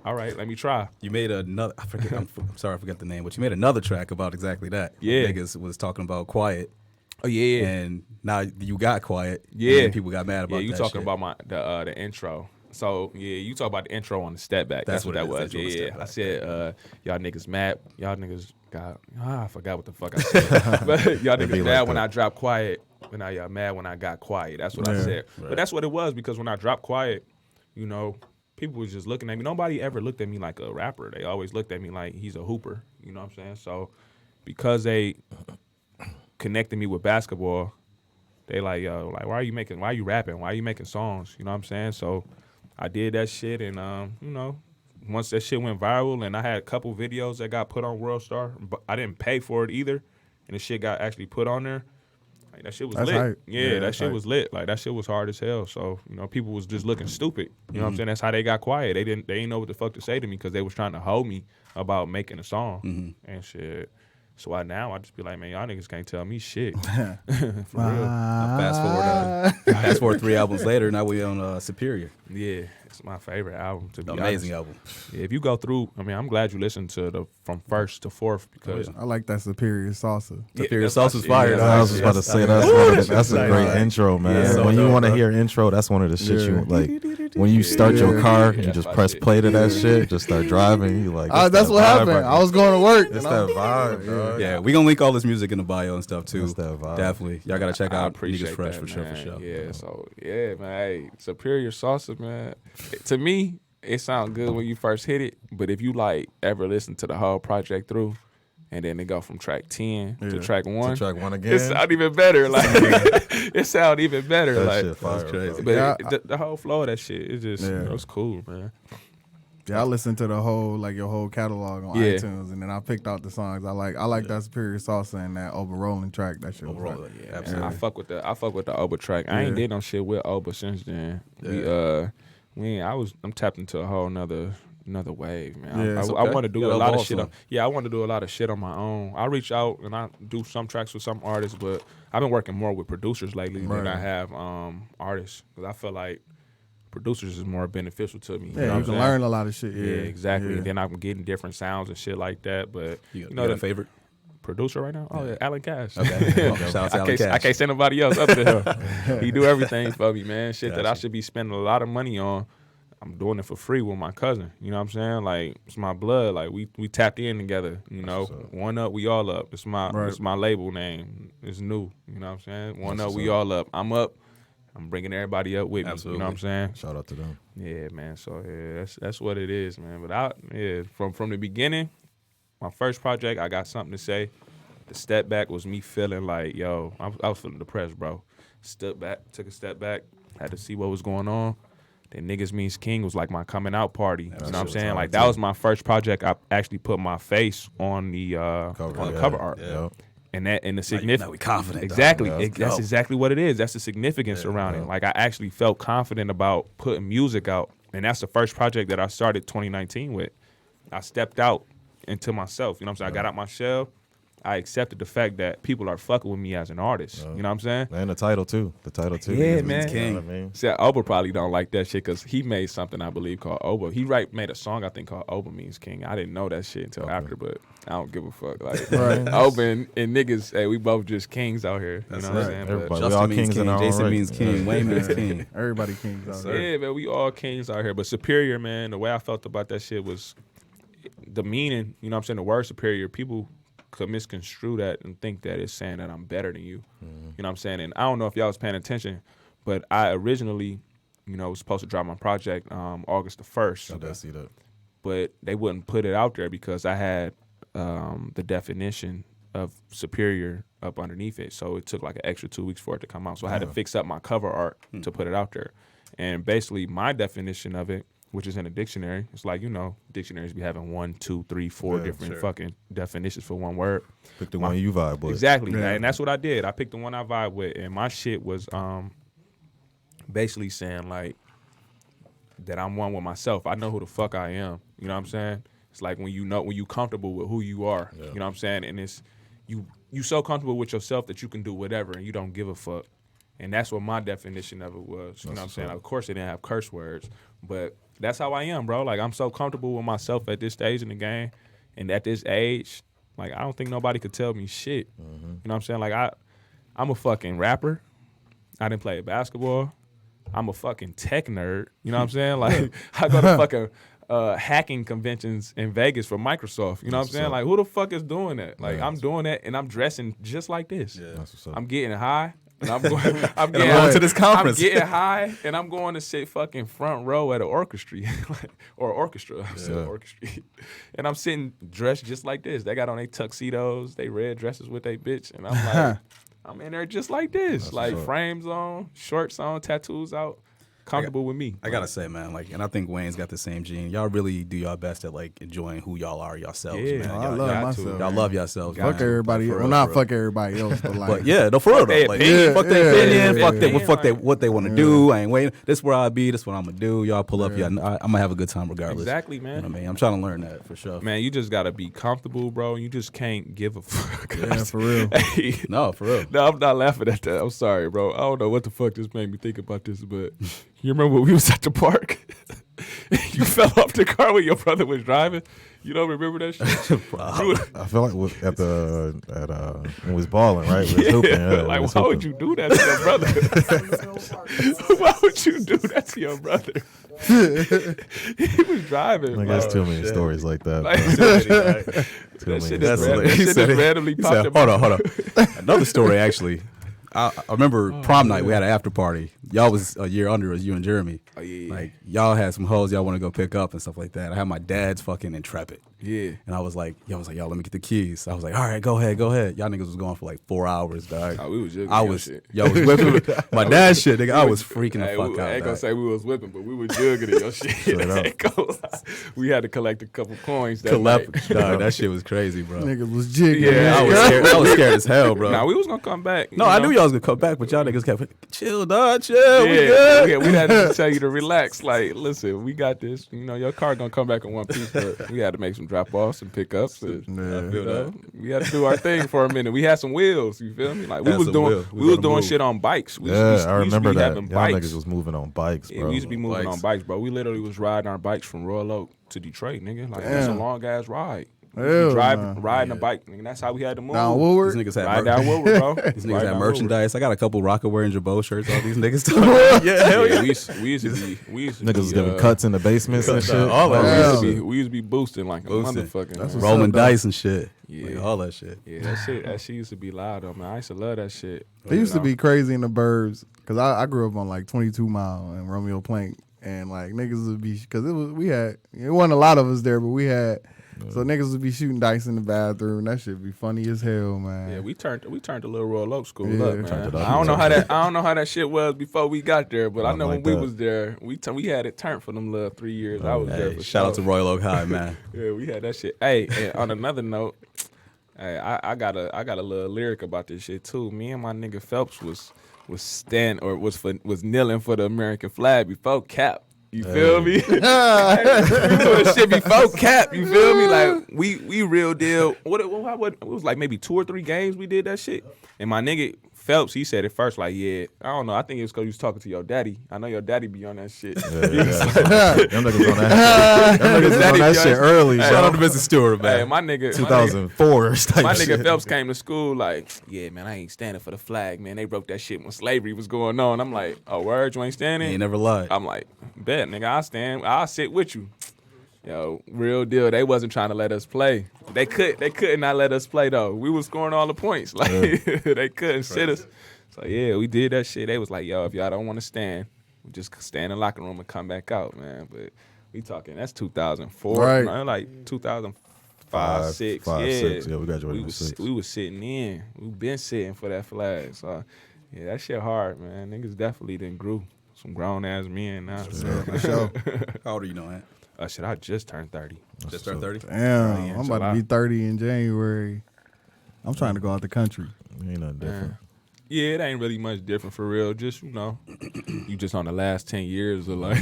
all right, let me try. You made another, I'm sorry, I forgot the name, but you made another track about exactly that. Yeah. Niggas was talking about Quiet. Oh, yeah. And now you got Quiet. Yeah. And people got mad about that. Yeah, you talking about the intro. So, yeah, you talk about the intro on the step back. That's what that was. Yeah. I said, y'all niggas mad. Y'all niggas got, I forgot what the fuck I said. But y'all niggas mad when I dropped Quiet. And now y'all mad when I got quiet. That's what I said. Right. But that's what it was, because when I dropped Quiet, you know, people was just looking at me. Nobody ever looked at me like a rapper. They always looked at me like he's a hooper. You know what I'm saying? So because they connected me with basketball, they like, yo, like, why are you rapping? Why are you making songs? You know what I'm saying? So I did that shit, and you know, once that shit went viral, and I had a couple videos that got put on World Star, but I didn't pay for it either, and the shit got actually put on there. Like, that shit was lit. Hype. Yeah, that shit was lit. Like, that shit was hard as hell. So, you know, people was just looking stupid. You know what I'm saying? That's how they got quiet. They didn't know what the fuck to say to me, because they was trying to hold me about making a song and shit. So I just be like, man, y'all niggas can't tell me shit. For real. Fast forward 3 albums later, now we on Superior. Yeah. It's my favorite album, to be Amazing honest. album. Yeah, if you go through, I mean, I'm glad you listened to the from first to fourth because I like that Superior Salsa. Superior that's my Sauce is shit. fire. Yeah, though. I was just about to say that's a great intro, man. Yeah, so when you dope, want to bro. hear intro, that's one of the shit you Yeah. like. When you start your Yeah. car, Yeah, you just my press shit. play to that shit, just start driving. You like That's what happened. I was going to work. It's and I that was- vibe, dog. Yeah, we gonna link all this music in the bio and stuff too. That's that vibe. Definitely, y'all gotta check I out appreciate Niggas Fresh that, for sure, man. for sure. Yeah, so yeah, man. Hey, Superior Salsa, man. To me, it sounds good when you first hit it, but if you like ever listen to the whole project through, and then it go from track 10 to Yeah. track 1, To track one again. it sound even better. Like it sound even better. That like shit fire, crazy. but Yeah, the whole flow of that shit, it just Yeah. it was cool, man. Yeah, I listened to the whole your whole catalog on Yeah. iTunes, and then I picked out the songs I like. I like that Superior Salsa and that Over Rolling track. That shit was Overall, right. yeah, Man, absolutely. I fuck with the Oba track. I ain't Yeah. did no shit with Oba since then. I'm tapped into a whole another wave, man. Yeah, it's I okay. want to do You a gotta lot of evolve shit. some. I want to do a lot of shit on my own. I reach out and I do some tracks with some artists, but I've been working more with producers lately than Right. I have artists because I feel like producers is more beneficial to me. Yeah, know what you I'm can saying? learn a lot of shit. Yeah, Yeah, exactly. Yeah. Then I'm getting different sounds and shit like that. But You know got a the favorite? producer right now? Oh yeah, Alan Cash. Okay. Shout out to Alan I Cash. can't send nobody else up to him. He do everything for me, man. Shit that I Gotcha. should be spending a lot of money on. I'm doing it for free with my cousin. You know what I'm saying? Like it's my blood. Like we tapped in together. You know, one up, we all up. It's my label name. It's new. You know what I'm saying? One up, we all up. I'm up. I'm bringing everybody up with me. Absolutely. You know what I'm saying? Shout out to them. Yeah, man. So yeah, that's what it is, man. But from the beginning, my first project, I got something to say. The step back was me feeling like, yo, I was feeling depressed, bro. Took a step back, had to see what was going on. Then Niggas Means King was like my coming out party. You know what I'm saying? Like that was my first project. I actually put my face on the cover art. Yeah. And the Now significance. we confident. dog. Exactly. Yeah, let's That's go. exactly what it is. That's the significance around it. Like I actually felt confident about putting music out. And that's the first project that I started 2019 with. I stepped out into myself. You know what I'm saying? I got out my shell. I accepted the fact that people are fucking with me as an artist. You know what I'm saying? And the title too. Yeah, Niggas man. Means King. You know what I mean? See, Oba probably don't like that shit because he made something I believe called Oba. He made a song I think called Oba Means King. I didn't know that shit until after, but I don't give a fuck. Like Right. Oba and niggas, hey, we both just kings out here. You know what I'm saying? But- Everybody. Justin We all means kings in king. our own Jason right. means king. Wayne means king. Everybody kings out there. Yeah, man, we all kings out here. But Superior, man, the way I felt about that shit was the meaning, you know what I'm saying? The word superior, people could misconstrue that and think that it's saying that I'm better than you. You know what I'm saying? And I don't know if y'all was paying attention, but I originally, was supposed to drop my project August the 1st. I did see that. But they wouldn't put it out there because I had the definition of superior up underneath it. So it took like an extra 2 weeks for it to come out. So I had to fix up my cover art to put it out there. And basically my definition of it, which is in a dictionary, it's like, dictionaries be having 1, 2, 3, 4 different fucking definitions for one word. Pick the one you vibe with. Exactly. Yeah. And that's what I did. I picked the one I vibe with. And my shit was basically saying like that I'm one with myself. I know who the fuck I am. You know what I'm saying? It's like when you comfortable with who you are. Yeah. You know what I'm saying? And it's you so comfortable with yourself that you can do whatever and you don't give a fuck. And that's what my definition of it was. You know what I'm saying? Of course it didn't have curse words, but that's how I am, bro. Like I'm so comfortable with myself at this stage in the game and at this age, like I don't think nobody could tell me shit. You know what I'm saying? Like I'm a fucking rapper. I didn't play basketball. I'm a fucking tech nerd. You know what I'm saying? Like I go to fucking hacking conventions in Vegas for Microsoft. You know what I'm saying? Like who the fuck is doing that? Like I'm doing that and I'm dressing just like this. That's what's up. I'm getting high. And I'm going. I'm going to this conference. I'm getting high, and I'm going to sit fucking front row at an orchestra, or orchestra. I said orchestra, and I'm sitting dressed just like this. They got on their tuxedos, they red dresses with their bitch, and I'm like, I'm in there just like this, like frames on, shorts on, tattoos out, comfortable with me. I gotta say, man, like, and I think Wayne's got the same gene. Y'all really do y'all best at like enjoying who y'all are yourselves, Yeah. man. Oh, I Y'all, love y'all, myself. y'all love yourselves. Fuck man. everybody. For Well, real, not for real. fuck everybody else, but like. But yeah, no, for real their though. Like, opinion. fuck their Yeah, opinion, yeah, fuck yeah, they, yeah. fuck they, what they want to do. I ain't waiting. This where I be. This what I'm gonna do. Y'all pull up. Yeah, I'm gonna have a good time regardless. Exactly, You man. know what I mean? I'm trying to learn that for sure. Man, you just gotta be comfortable, bro. You just can't give a fuck. Yeah, for real. Hey, No, for real. no, I'm not laughing at that. I'm sorry, bro. I don't know what the fuck just made me think about this, but you remember when we was at the park? fell off the car when your brother was driving? You don't remember that shit? I feel like when we was balling, right? We was hooping, Like, we was why hooping. would you do that to your brother? Why would you do that to your brother? He was driving. I guess too many stories like that. Like, Too that many shit is stories. He just said it. randomly He popped said, in my hold on. Another story, actually. I remember prom night. We had an after party. Y'all was a year under us, you and Jeremy. Oh, yeah. Like, y'all had some hoes y'all want to go pick up and stuff like that. I had my dad's fucking Intrepid. Yeah. And I was like, yo, let me get the keys. I was like, all right, go ahead. Y'all niggas was going for like 4 hours, dog. Oh, we was just shit. Y'all was whipping my dad's shit, nigga. I was freaking the fuck out. I ain't gonna dog. say we was whipping, but we were jugging in your shit. We had to collect a couple coins. That night. Dog, that shit was crazy, bro. Niggas was jigging. Yeah, I was scared as hell, bro. Nah, we was gonna come back. No, I knew y'all was gonna come back, but y'all niggas kept chill, dog, chill. We Yeah, good. we had to tell you to relax. Like, listen, we got this. You know, your car gonna come back in one piece, but we had to make some drop offs and pickups. I feel that. We had to do our thing for a minute. We had some wheels. You feel me? Like we Had was some doing, wheels. We we was on the doing move. shit on bikes. We Yeah, used I to remember be that. having Y'all bikes. niggas was moving on bikes, bro. Yeah, we used to be moving Bikes. on bikes, bro. We literally was riding our bikes from Royal Oak to Detroit, nigga. Like that's a Damn. long ass ride. Hell Riding nah. a bike, nigga. That's how we had to move. Down Woodward. These niggas had Ride down Woodward, bro. These niggas Ride had down merchandise. I got a couple Rockaware and Jabot shirts. All these niggas. Yeah, hell yeah. We used to Niggas was be, giving cuts in the basements and shit. all that shit. we used to be boosting like a Boosting. motherfucking. That's what's Rolling up, though. dice and shit. Yeah. Like, all that shit. Yeah, that shit used to be loud though, man. I used to love that shit. It used to be crazy in the burbs because I grew up on like 22 Mile and Romeo Plank, and like niggas would be because it wasn't a lot of us there, but we had so niggas would be shooting dice in the bathroom. That shit be funny as hell, man. Yeah, we turned a little Royal Oak school Yeah. up, man. Turned it up. I don't know how that shit was before we got there, but I know Like when we that. was there, we had it turned for them little 3 years. I was there Hey, for shout out to sure. Royal Oak High, man. Yeah, we had that shit. Hey, and on another note, hey, I got a little lyric about this shit too. Me and my nigga Phelps was kneeling for the American flag before Cap. You feel me? We doing shit before Cap. You feel me? Like we real deal. What it was like maybe 2 or 3 games we did that shit. And my nigga Phelps, he said it first, like, yeah, I don't know. I think it was because he was talking to your daddy. I know your daddy be on that shit. Them niggas on that shit. Them niggas was on that shit early, Hey, Shout out bro. to Mr. Stewart, Hey, man. my nigga 2004 type My shit. nigga Phelps came to school like, yeah, man, I ain't standing for the flag, man. They broke that shit when slavery was going on. I'm like, oh, word, you ain't He standing? ain't never lied. I'm like, bet, nigga, I'll stand. I'll sit with you. Yo, real deal. They wasn't trying to let us play. They could not let us play though. We was scoring all the points. Like they couldn't sit us. So yeah, we did that shit. They was like, yo, if y'all don't want to stand, we just stay in the locker room and come back out, man. But we talking that's 2004, Right. man, like 2005, Five, 6. five, Yeah, 6. Yeah, we graduated in 6. We was sitting in. We been sitting for that flag. So yeah, that shit hard, man. Niggas definitely done grew. Some grown ass men now. For sure. How old are you, know, man? Shit, I just turned 30. Just turned 30? Damn, Yeah, I'm July. about to be 30 in January. I'm trying to go out the country. Ain't nothing different. Yeah, it ain't really much different for real. Just, you know, you just on the last 10 years of like.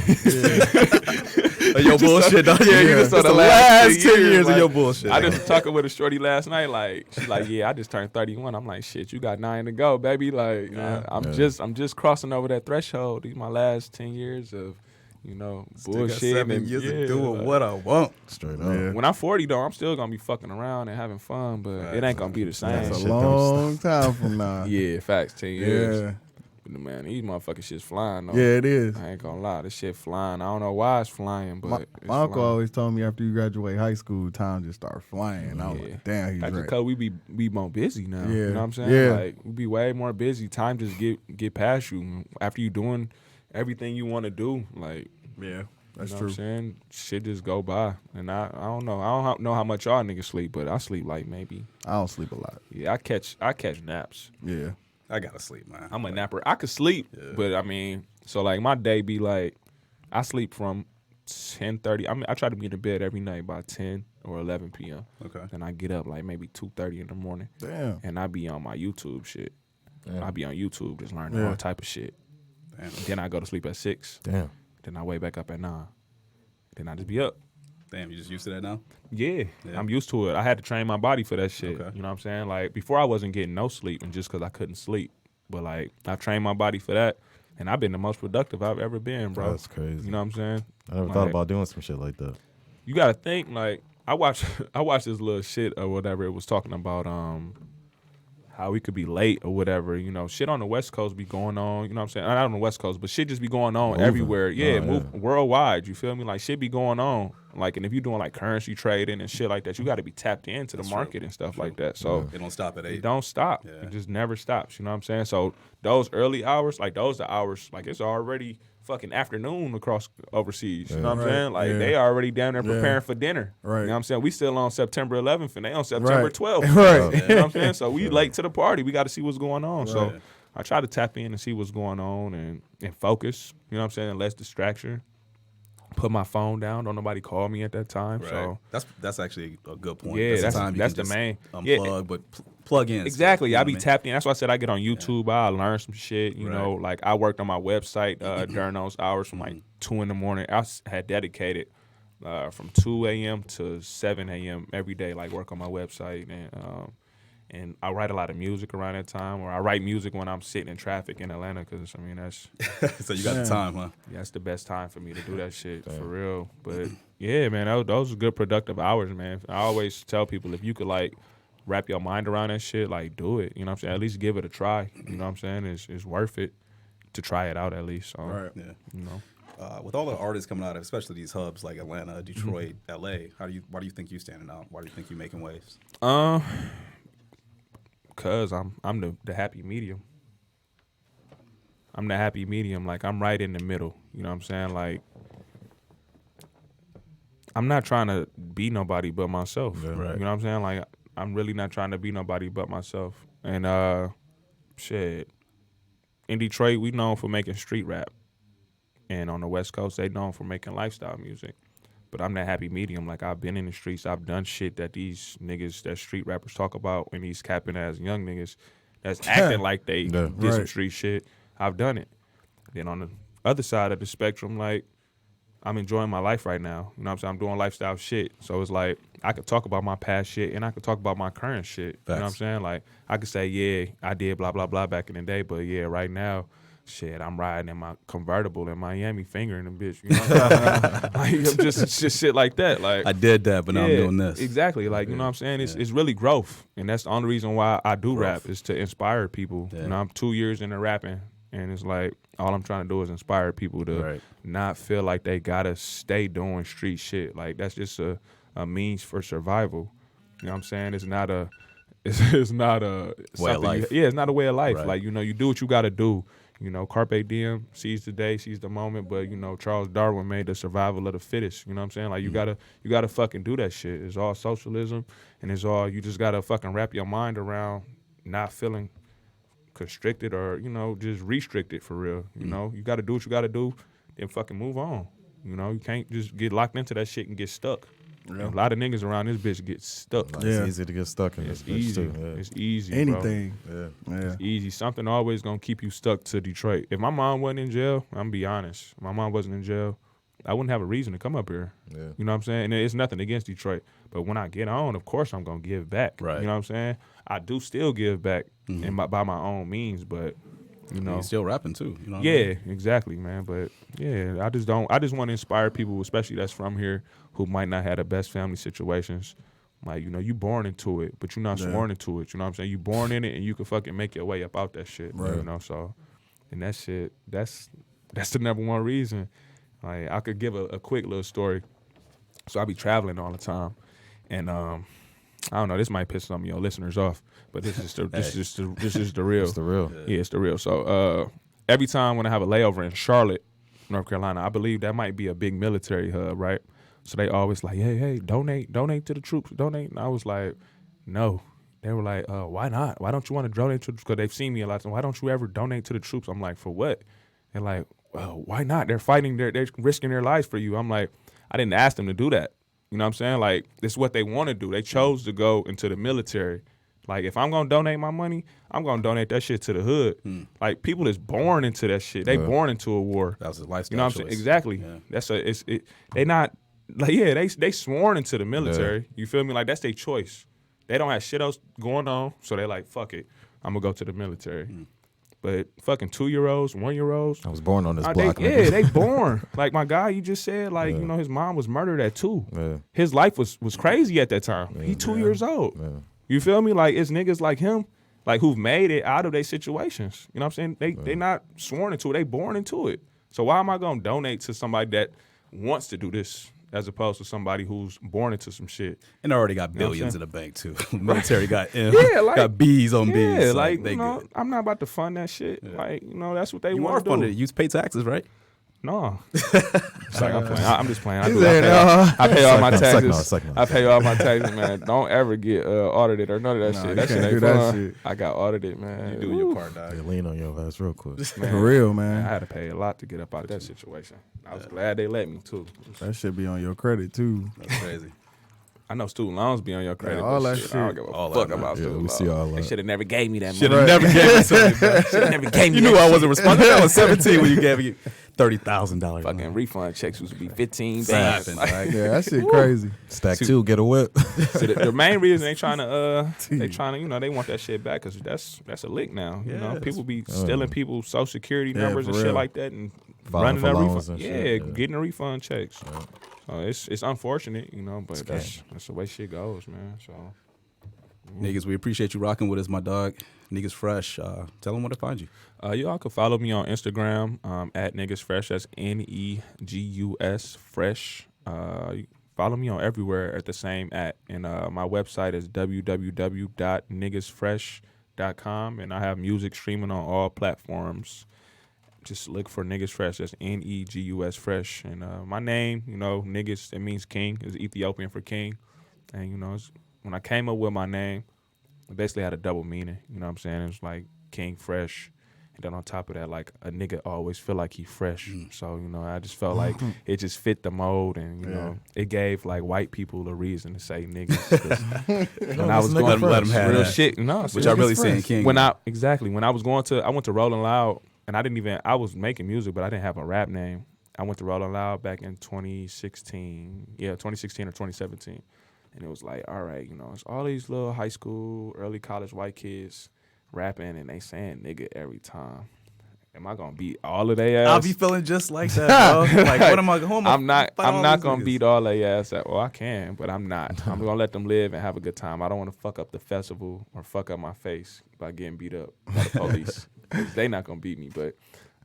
Your bullshit, dog. Yeah, you just on It's the last 10 years of like, your bullshit. I just talking with a shorty last night. Like, she's like, yeah, I just turned 31. I'm like, shit, you got 9 to go, baby. Like, I'm just crossing over that threshold. These my last 10 years of, you know, bullshit. And, years yeah, of doing like, what I want. Straight up. Yeah. When I'm 40 though, I'm still gonna be fucking around and having fun, but it ain't gonna be the same. That's a shit don't long time from now. Yeah, facts. 10 years. Yeah. But man, these motherfucking shit's flying though. Yeah, it is. I ain't gonna lie, this shit flying. I don't know why it's flying, but My it's uncle flying. always told me after you graduate high school, time just start flying. I was Yeah. like, damn, he's That's right. because we be more busy now. You Yeah. know what I'm saying? Yeah. Like we be way more busy. Time just get past you after you doing everything you want to do. Like Yeah, that's you know true. What I'm saying? Shit just go by, and I don't know. I don't know how much y'all niggas sleep, but I sleep like maybe. I don't sleep a lot. Yeah, I catch naps. Yeah. I gotta sleep, man. I'm a napper. I could sleep, but I mean, so like my day be like, I sleep from 10:30. I mean, I try to be in the bed every night by 10 or 11 p.m. Okay. Then I get up like maybe 2:30 in the morning, Damn. and I be on my YouTube shit. Damn. I be on YouTube just learning Yeah. all type of shit. Damn. Then I go to sleep at 6. Damn. Then I wake back up at 9. Then I just be up. Damn, you just used to that now? Yeah, Yeah. I'm used to it. I had to train my body for that shit. Okay. You know what I'm saying? Like before, I wasn't getting no sleep, and just because I couldn't sleep. But like I trained my body for that. And I've been the most productive I've ever been, bro. That's crazy. You know what I'm saying? I never thought about doing some shit like that. You gotta think, like, I watched this little shit or whatever. It was talking about how we could be late or whatever. You know, shit on the West Coast be going on. You know what I'm saying? Not on the West Coast, but shit just be going on everywhere. Yeah, worldwide. You feel me? Like, shit be going on. Like, and if you're doing like currency trading and shit like that, you got to be tapped into the market and stuff like that. So it don't stop at 8. It don't stop. Yeah. It just never stops. You know what I'm saying? So those early hours, like those are hours, like it's already fucking afternoon across overseas. You know what I'm saying? Like they already down there preparing for dinner. Right. You know what I'm saying? We still on September 11th and they on September 12th. Right. You know what I'm saying? So we late to the party. We got to see what's going on. So I try to tap in and see what's going on and focus. You know what I'm saying? Less distraction. Put my phone down. Don't nobody call me at that time. Right. So that's actually a good point. Yeah, that's the time that's you the can main. just unplug, but plug in. Exactly. Still, I be tapped in. That's why I said I get on YouTube. I learn some shit. You know, like I worked on my website during those hours from like 2 in the morning. I had dedicated from 2 a.m. to 7 a.m. every day, like work on my website. And I write a lot of music around that time, or I write music when I'm sitting in traffic in Atlanta, because, I mean, that's... So you got the time, huh? Yeah, that's the best time for me to do that shit, for real. But, yeah, man, those are good productive hours, man. I always tell people, if you could, like, wrap your mind around that shit, like, do it. You know what I'm saying? At least give it a try. You know what I'm saying? It's worth it to try it out, at least. So, Yeah. You know? With all the artists coming out of, especially these hubs like Atlanta, Detroit, LA, why do you think you standing out? Why do you think you making waves? Cause I'm the happy medium. I'm the happy medium. Like, I'm right in the middle. You know what I'm saying? Like, I'm not trying to be nobody but myself. Yeah. Right. You know what I'm saying? Like, I'm really not trying to be nobody but myself. And shit, in Detroit, we known for making street rap. And on the West Coast, they known for making lifestyle music. But I'm that happy medium. Like, I've been in the streets. I've done shit that these niggas, that street rappers talk about, and these capping ass young niggas that's acting like they did some street shit. I've done it. Then on the other side of the spectrum, like, I'm enjoying my life right now. You know what I'm saying? I'm doing lifestyle shit. So it's like, I could talk about my past shit and I could talk about my current shit. You know what I'm saying? Like, I could say, yeah, I did blah, blah, blah back in the day, but yeah, right now, shit, I'm riding in my convertible in Miami, fingering them bitch. You know what I'm saying? Like, just shit like that. Like, I did that, but now I'm doing this. Exactly. Like, you know what I'm saying? It's really growth. And that's the only reason why I do rap, is to inspire people. You know, I'm 2 years into rapping, and it's like, all I'm trying to do is inspire people to not feel like they gotta stay doing street shit. Like, that's just a means for survival. You know what I'm saying? It's not a way of life. It's not a way of life. Like, you know, you do what you gotta do. You know, carpe diem, seize the day, seize the moment. But, you know, Charles Darwin made the survival of the fittest. You know what I'm saying? Like, you gotta fucking do that shit. It's all socialism, and it's all, you just gotta fucking wrap your mind around not feeling constricted or, you know, just restricted for real. You know, you gotta do what you gotta do, then fucking move on. You know, you can't just get locked into that shit and get stuck. Yeah. A lot of niggas around this bitch get stuck. It's easy to get stuck in this bitch too. Yeah. It's easy, anything. Bro. It's easy. Something always gonna keep you stuck to Detroit. If my mom wasn't in jail, I'm gonna be honest. If my mom wasn't in jail, I wouldn't have a reason to come up here. Yeah. You know what I'm saying? And it's nothing against Detroit. But when I get on, of course I'm gonna give back. Right. You know what I'm saying? I do still give back by my own means, but you know, you're still rapping too. You know what I mean? Exactly, man. But yeah, I just want to inspire people, especially that's from here, who might not have the best family situations. Like, you know, you born into it, but you're not sworn into it. You know what I'm saying? You born in it, and you can fucking make your way up out that shit. Right. You know, so, and that shit, that's the number one reason. Like, I could give a quick little story. So I be traveling all the time, and I don't know, this might piss some of your listeners off, but this is the this is the real. It's the real. Yeah, it's the real. So every time when I have a layover in Charlotte, North Carolina, I believe that might be a big military hub, right? So they always like, hey, donate to the troops, donate. And I was like, no. They were like, why not? Why don't you want to donate to the troops? Because they've seen me a lot. So why don't you ever donate to the troops? I'm like, for what? They're like, well, why not? They're fighting, they're risking their lives for you. I'm like, I didn't ask them to do that. You know what I'm saying? Like, this is what they want to do. They chose to go into the military. Like, if I'm going to donate my money, I'm going to donate that shit to the hood. Like, people is born into that shit. They born into a war. That was a lifestyle. You know what I'm saying? Exactly. Yeah. They not, like, they sworn into the military. Yeah. You feel me? Like, that's their choice. They don't have shit else going on, so they like, fuck it, I'm going to go to the military. But fucking 2-year-olds, 1-year-olds. I was born on this They block. nigga. they born. Like my guy, you just said, like, you know, his mom was murdered at 2. Yeah. His life was crazy at that time. He 2 years old. Yeah. You feel me? Like, it's niggas like him, like, who've made it out of their situations. You know what I'm saying? They not sworn into it. They born into it. So why am I going to donate to somebody that wants to do this as opposed to somebody who's born into some shit? And they already got billions in the bank, too. Military got like, got B's on B's. Yeah, so like, they you know, good. I'm not about to fund that shit. Yeah. Like, you know, that's what they You are want to funded. do. You pay taxes, right? No. It's like I'm playing. I'm just playing. I He pay all my Psych taxes. no. I pay all my taxes, man. Don't ever get audited or none of that shit. That shit ain't fun. I got audited, man. You doing your part, dog. They lean on your ass real quick. Man, For real, I man. had to pay a lot to get up out of that situation. I was glad they let me, too. That should be on your credit too. That's crazy. I know student loans be on your credit. all but that shit, shit. I don't give a All fuck that, about Yeah, student we loans. see all They that. should have never gave me that Should money. have never gave me something. Should have never gave me You that knew I shit. wasn't responsible. I was 17 when you gave me $30,000. Fucking refund checks used to be 15 Snapping, bands. right? Yeah, that shit crazy. Stack 2, get a whip. So the main reason they trying to, you know, they want that shit back because that's a lick now. You know, Yes. people be stealing people's social security Yeah, numbers for and shit real. like that and Filing running for that loans refund. and Yeah, shit, yeah. getting a refund checks. So it's unfortunate, you know, but that's the way shit goes, man. So Niggas, we appreciate you rocking with us, my dog. Niggas Fresh. Tell them where to find you. y'all can follow me on Instagram at Niggas Fresh. That's NEGUS Fresh. You follow me on everywhere at the same @ and my website is www.niggasfresh.com, and I have music streaming on all platforms. Just look for Niggas Fresh. That's NEGUS Fresh. And my name, you know, Niggas, it means king. It's Ethiopian for king. And, you know, when I came up with my name, it basically had a double meaning. You know what I'm saying? It was like King Fresh. And then on top of that, like, a nigga always feel like he fresh. So, you know, I just felt like it just fit the mold. And, you know, it gave, like, white people a reason to say niggas. 'Cause when I was going let 'em have real that. shit. No, Which I really saying King. when I went to Rolling Loud, and I was making music, but I didn't have a rap name. I went to Rolling Loud back in 2016 or 2017. And it was like, all right, you know, it's all these little high school, early college white kids rapping, and they saying nigga every time. Am I gonna beat all of their ass? I'll be feeling just like that, bro. Like, what am I? Who am I? I'm not fight all gonna these beat niggas? all their ass. Well, I can, but I'm not. I'm gonna let them live and have a good time. I don't want to fuck up the festival or fuck up my face by getting beat up by the police. 'Cause they not gonna beat me, but.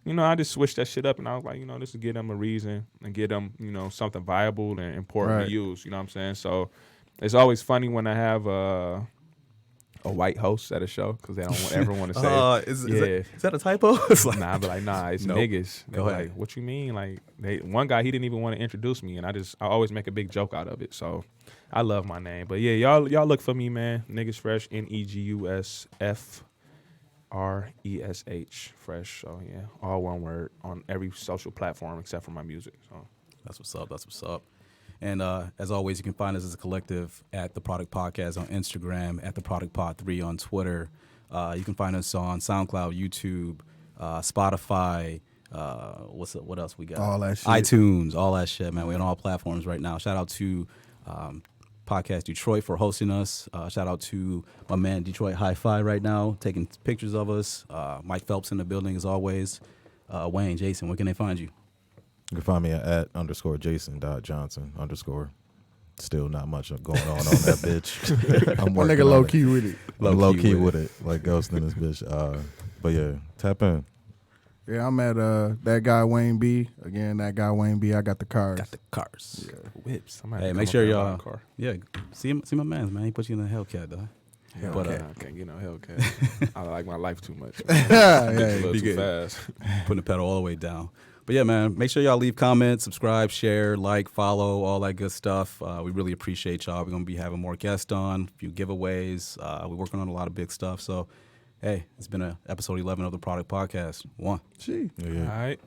You know, I just switched that shit up, and I was like, you know, this will give them a reason and give them, you know, something viable and important to use. You know what I'm saying? So it's always funny when I have a white host at a show because they don't ever want to say, Is that a typo? It's like, Nah, I'd be like, nah, it's Nope. niggas. Go They're ahead. like, what you mean? Like, one guy, he didn't even want to introduce me, and I always make a big joke out of it. So I love my name. But yeah, y'all look for me, man. Niggas Fresh, NEGUSFRESH Fresh. So yeah, all one word on every social platform except for my music. So That's what's up. That's what's up. And as always, you can find us as a collective at The Product Podcast on Instagram, at The Product Pod 3 on Twitter. You can find us on SoundCloud, YouTube, Spotify. What else we got? All that shit. iTunes, all that shit, man. We're on all platforms right now. Shout out to Podcast Detroit for hosting us. Shout out to my man Detroit Hi-Fi right now, taking pictures of us. Mike Phelps in the building as always. Wayne, Jason, where can they find you? You can find me at @Jason.Johnson_. Still not much going on that bitch. I'm One working nigga on low it. key with it. Low key with it. Like Ghost in this bitch. But yeah, tap in. Yeah, I'm at that guy Wayne B. Again, that guy Wayne B. I got the cars. Got the cars. whips. Hey, make sure y'all. Yeah, see my man, man. He put you in the Hellcat, though. But I can't get no Hellcat. I like my life too much. Yeah, A little be too good. fast. putting the pedal all the way down. But yeah, man, make sure y'all leave comments, subscribe, share, like, follow, all that good stuff. We really appreciate y'all. We're going to be having more guests on, a few giveaways. We're working on a lot of big stuff. So, hey, it's been episode 11 of the Product Podcast. One. Gee. Yeah. All right.